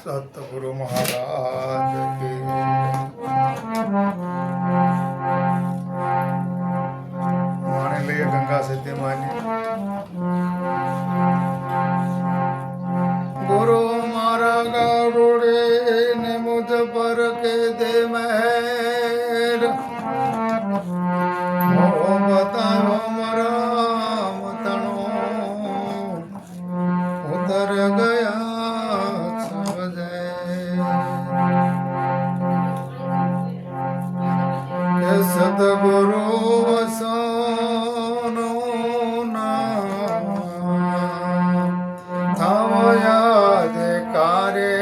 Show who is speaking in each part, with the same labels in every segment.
Speaker 1: સતગુરુ મહારાજ કી માને લઈએ ગંગા સત્ય માની ગુરુ મારા ગાડોડે ને મુझ પર કે દે મહેર મોરો બતાવો મારા મતણો ઉતર ગયા સદગુરુ વસનો નામ થાવ યાદ કારે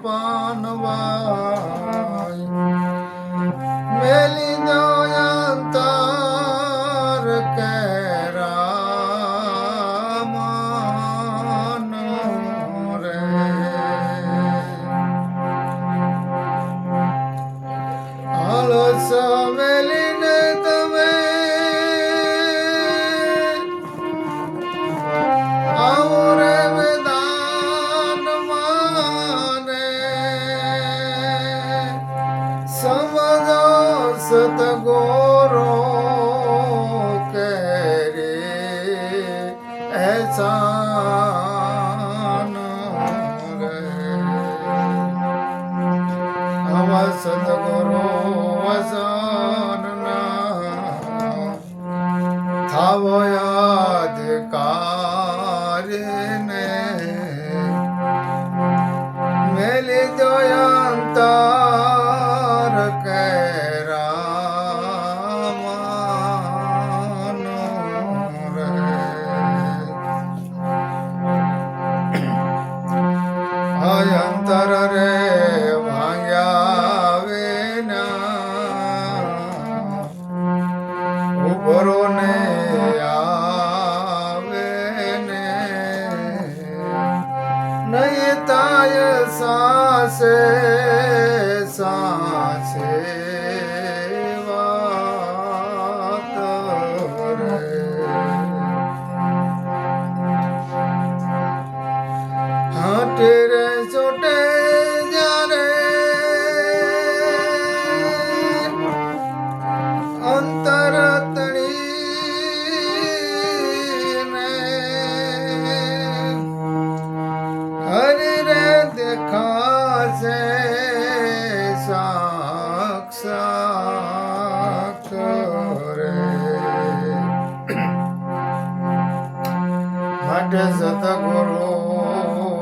Speaker 1: પાનવાય મેલી દોયંતર કેરા માન રે આલસ મેલીને તમે આવો રે વેદાન માને સમજો સતગુરુ કેરી એહસાન રે આવા સતગુરુ થાવ યાદ કારને મેલી દોયંતર કેરા માન રે અયંતર રે ભાંગ્યા વિના ઉભરો ને નયતાય સાસે સાસે વાત રે હાટે રે ચોટે જ્યારે અંતર દેખાશે સાક્ષાત રે માટે સતગુરુ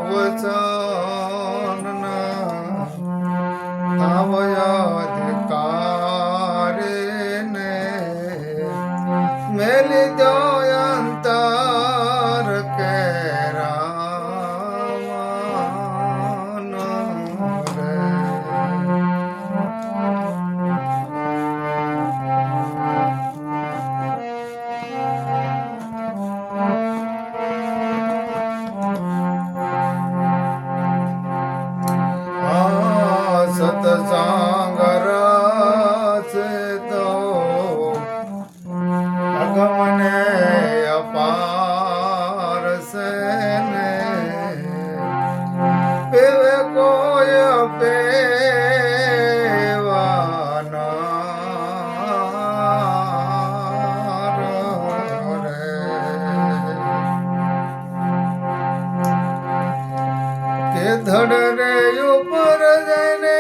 Speaker 1: વચન થાવ યાદ કારને મેલી દોયંતર કેરા સત્સંગ રસે તો અગમને અપાર સે ને પેવે કોઈ પેવાના રે કે ધડ રે ઉપર જઈને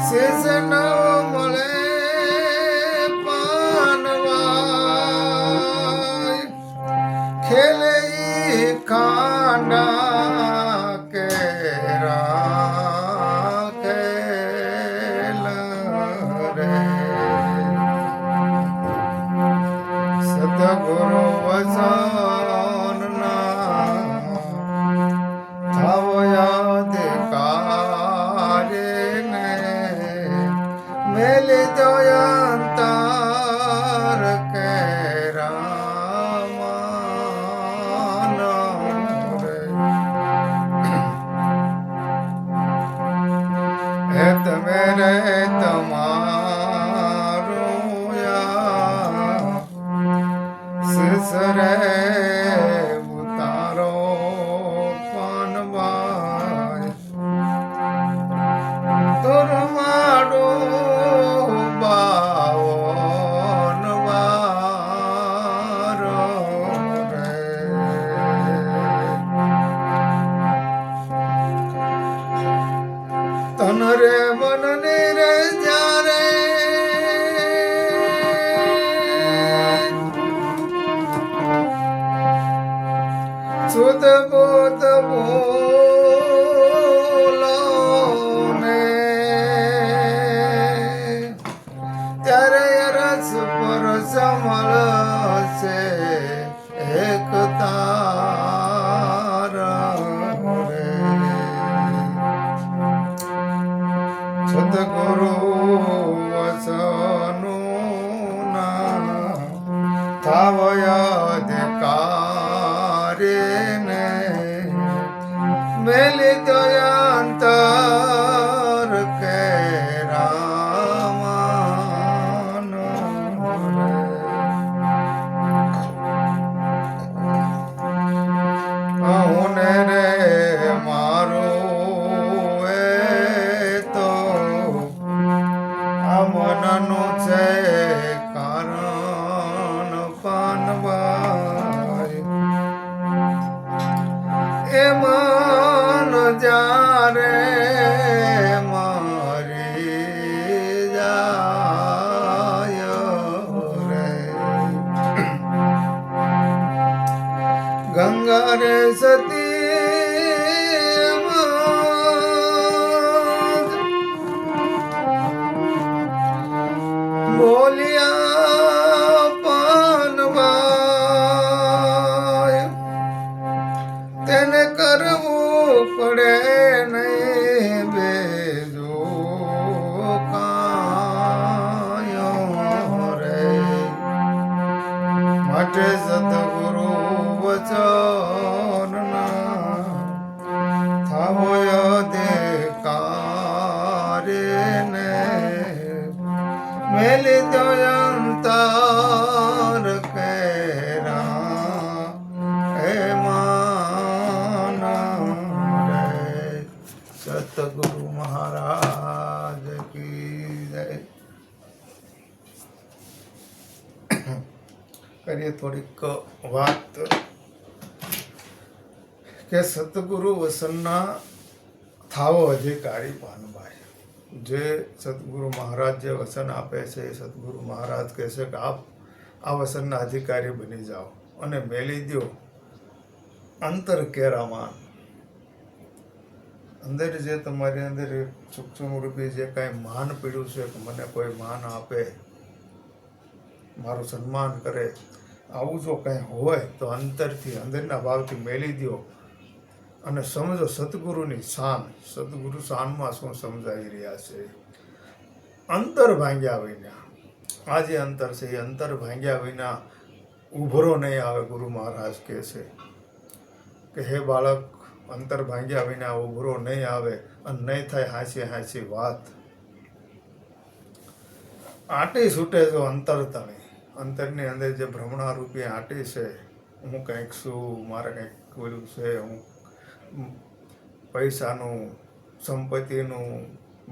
Speaker 1: શેષ ન મળે પાનવાય ખેલે ખાંડા કેરા ખેલ રે સતગુરુ વચન થાવ યાદ કારને મેલી દોયંતર કેરા માન રે હે તમે રે તમારું યા સરે શુદ્ધ બોધ બોલો ને ત્યારે રસ પરસ મળશે એક તાર રે સદગુરુ વસનું ના થાવયાધિકારે ને મેલી દયાંતર કે રામાન હું રે મારું એ તો આ મનનું છે કારણ પાનવાય એ મન જ્યારે મારી જાય રે ગંગા રે સતી બોલિયા પાનવાય તેને કરવું પડે નહીં બેજો કાયો રે માટે સતગુરુ વચનના થાવય દેકારે ને મેલી દયંતર કેરા હે માન રે સતગુરુ મહારાજ કી જય. કરીએ થોડીક વાત કે સતગુરુ વસનના થાવો અધિકારી પાનભાઈ. જે સદગુરુ મહારાજ જે વસન આપે છે એ સદગુરુ મહારાજ કહે છે કે આપ આ વસનના અધિકારી બની જાઓ અને મેલી દો અંતર કેરામાન. અંદર જે તમારી અંદર સૂક્ષ્મ રૂપી જે કાંઈ માન પીડ્યું છે કે મને કોઈ માન આપે, મારું સન્માન કરે, આવું જો કાંઈ હોય તો અંતરથી અંદરના ભાવથી મેલી દો અને સમજો સદગુરુની શાન. સદગુરુ શાનમાં શું સમજાવી રહ્યા છે? અંતર ભાંગ્યા વિના, આ જે અંતર છે એ અંતર ભાંગ્યા વિના ઉભરો નહીં આવે. ગુરુ મહારાજ કહે છે કે હે બાળક, અંતર ભાંગ્યા વિના ઉભરો નહીં આવે અને નહીં થાય હાંસી હાંસી વાત. આંટી છૂટે જો અંતર તણી. અંતરની અંદર જે ભ્રમણા રૂપી આંટી છે, હું કંઈક છું, મારે કંઈક બોલું છે, હું પૈસાનું, સંપત્તિનું,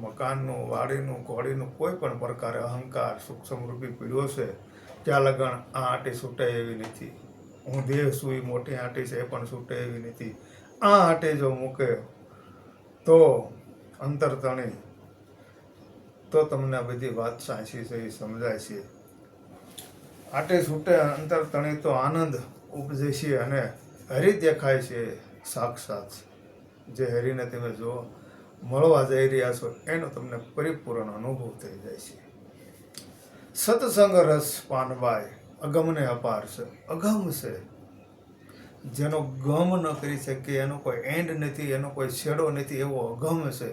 Speaker 1: મકાનનું, વાડીનું, ઘોડીનું કોઈ પણ પ્રકારે અહંકાર સૂક્ષ્મ રૂપી પીડ્યો છે, ત્યાં લગણ આ આંટી છૂટે એવી નથી. હું દેહ છું એ મોટી આંટી છે એ પણ છૂટે એવી નથી. આ આંટી જો મૂકે તો અંતર તણી તો તમને આ બધી વાત સાચી છે એ સમજાય છે. આંટી છૂટે અંતર તણી તો આનંદ ઉપજે છે અને હરિ દેખાય છે સાક્ષાત. જે હરિને તમે જો મળવા જઈ રહ્યા છો એનો તમને પરિપૂર્ણ અનુભવ થઈ જાય છે. સત્સંગ રસ પાનબાઈ અગમને અપાર છે. અગમ છે, જેનો ગમ ન કરી શકે, એનો કોઈ એન્ડ નથી, એનો કોઈ છેડો નથી, એવો અગમ છે.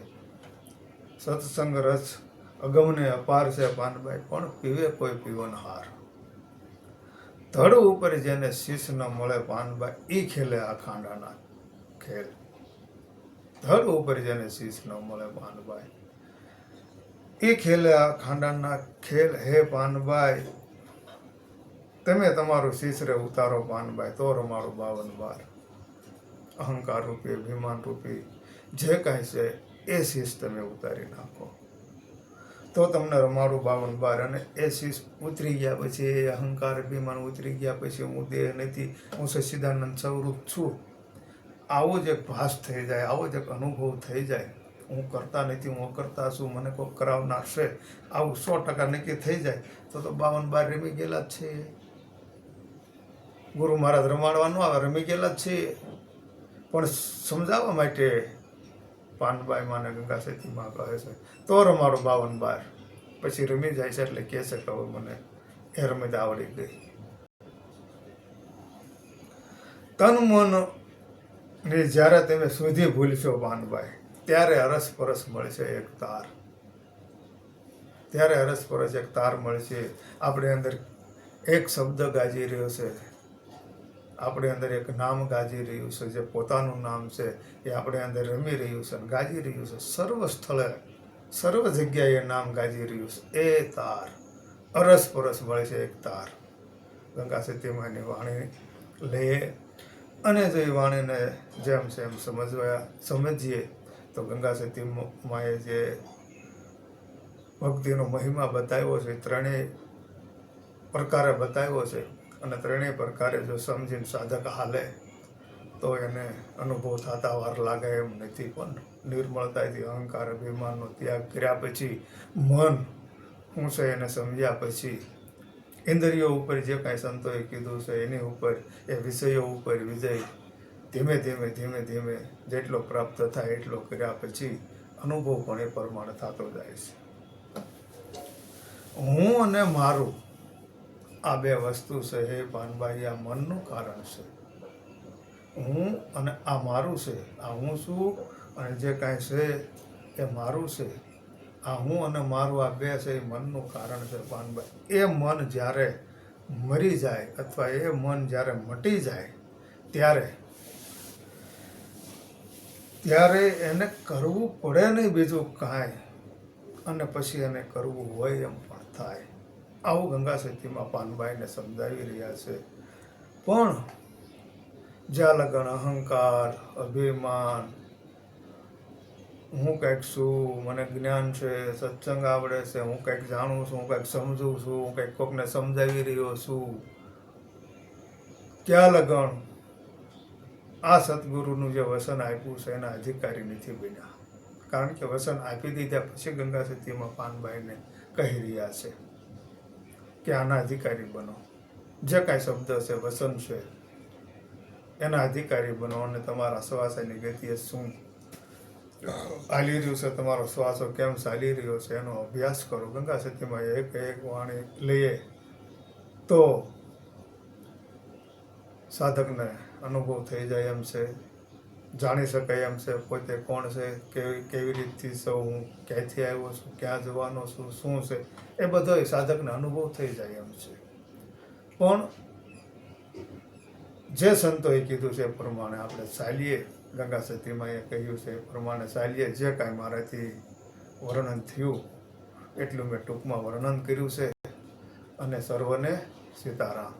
Speaker 1: સત્સંગ રસ અગમને અપાર છે પાનબાઈ, પણ પીવે કોઈ પીવનહાર. ધડ ઉપર જેને શીશ ન મળે પાનબાઈ, ઈ ખેલે આ ખાંડાના ખેલ. ધડ ઉપર જેને શીશ ન મળે પાનબાઈ, ઈ ખેલે આ ખાંડાના ખેલ. હે પાનબાઈ, તમે તમારું શીશરે ઉતારો પાનબાઈ, તો રમાડું 52 બાર. અહંકાર રૂપી, અભિમાન રૂપી જે કાંઈ છે એ શીશ તમે ઉતારી નાખો તો તમને રમાડું 52 બાર. અને એ શીશ ઉતરી ગયા પછી, એ અહંકાર અભિમાન ઉતરી ગયા પછી, હું દેહ નથી, હું સચ્ચિદાનંદ સ્વરૂપ છું, આવો જ એક ભાસ થઈ જાય, આવો જ એક અનુભવ થઈ જાય. હું કરતા નથી, હું કરતા છું, મને કોઈ કરાવનાર છે, આવું 100% નક્કી થઈ જાય તો 52 બાર રમી ગયેલા જ છે. ગુરુ મહારાજ રમાડવા ન આવે, રમી ગયેલા જ છે. પણ સમજાવવા માટે પાનબાઈ માને ગંગા સતી માં કહે છે તો રમાડો 52 પછી રમી જાય છે એટલે કહે છે કે હવે મને એ રમત આવડી ગઈ. તન મન ને જ્યારે તમે સુધી ભૂલશો પાનબાઈ ત્યારે અરસપરસ મળશે એક તાર. ત્યારે અરસપરસ એક તાર મળશે. આપણે અંદર એક શબ્દ ગાજી રહ્યો છે, આપણે અંદર એક નામ ગાજી રહ્યું છે, જે પોતાનું નામ છે એ આપણે અંદર રમી રહ્યું છે, ગાજી રહ્યું છે. સર્વ સ્થળે સર્વ જગ્યાએ નામ ગાજી રહ્યું છે. એ તાર અરસપરસ મળશે એક તાર. ગંગા સતી માની વાણી લઈએ અને જો એ વાણીને જેમ જેમ સમજીએ તો ગંગા સતી માએ જે ભક્તિનો મહિમા બતાવ્યો છે, ત્રણેય પ્રકારે બતાવ્યો છે. અને ત્રણેય પ્રકારે જો સમજીને સાધક હાલે તો એને અનુભવ થતા વાર લાગે એમ નથી. પણ નિર્મળતાથી અહંકાર અભિમાનનો ત્યાગ કર્યા પછી, મન શું છે એને સમજ્યા પછી, ઇન્દ્રિયો ઉપર જે કાંઈ સંતોએ કીધું છે એની ઉપર, એ વિષયો ઉપર વિજય ધીમે ધીમે ધીમે ધીમે જેટલો પ્રાપ્ત થાય એટલો કર્યા પછી અનુભવ પણ એ પ્રમાણે થતો જાય છે. હું અને મારું આ બે વસ્તુ છે હે પાનબાઈ, આ મનનું કારણ છે. હું અને આ મારું છે. આ હું છું અને જે કાંઈ છે એ મારું છે. આ હું અને મારું આ બે છે એ મનનું કારણ છે પાનબાઈ. એ મન જ્યારે મરી જાય અથવા એ મન જ્યારે મટી જાય ત્યારે એને કરવું પડે નહીં બીજું કાંઈ, અને પછી એને કરવું હોય એમ પણ થાય. આવું ગંગા સતીમાં પાનબાઈને સમજાવી રહ્યા છે. પણ જ્યાં લગન અહંકાર અભિમાન, હું કંઈક છું, મને જ્ઞાન છે, સત્સંગ આવડે છે, હું કંઈક જાણું છું, હું કંઈક સમજું છું, હું કંઈક કોકને સમજાવી રહ્યો છું, ત્યાં લગન આ સદગુરુનું જે વસન આપ્યું છે એના અધિકારી નથી બન્યા. કારણ કે વસન આપી દીધા પછી ગંગા સતીમાં પાનબાઈને કહી રહ્યા છે કે આના અધિકારી બનો. જે કાંઈ શબ્દ છે, વસન છે, એના અધિકારી બનો અને તમારા શ્વાસની ગતિએ શું ચાલી રહ્યું છે, તમારો શ્વાસો કેમ ચાલી રહ્યો છે એનો અભ્યાસ કરો. ગંગા સતીમાં એક એક વાણી લઈએ તો સાધકને અનુભવ થઈ જાય એમ છે, જાણી શકાય એમ છે પોતે કોણ છે, કેવી રીતથી સૌ, હું ક્યાંથી આવ્યો છું, ક્યાં જવાનો છું, શું છે, એ બધો સાધકને અનુભવ થઈ જાય એમ છે. પણ જે સંતોએ કીધું છે એ પ્રમાણે આપણે ચાલીએ. ગંગા સતીમાં એ કહ્યું છે એ પ્રમાણે ચાલીએ. જે કાંઈ મારાથી વર્ણન થયું એટલું મેં ટૂંકમાં વર્ણન કર્યું છે. અને સર્વને સીતારામ.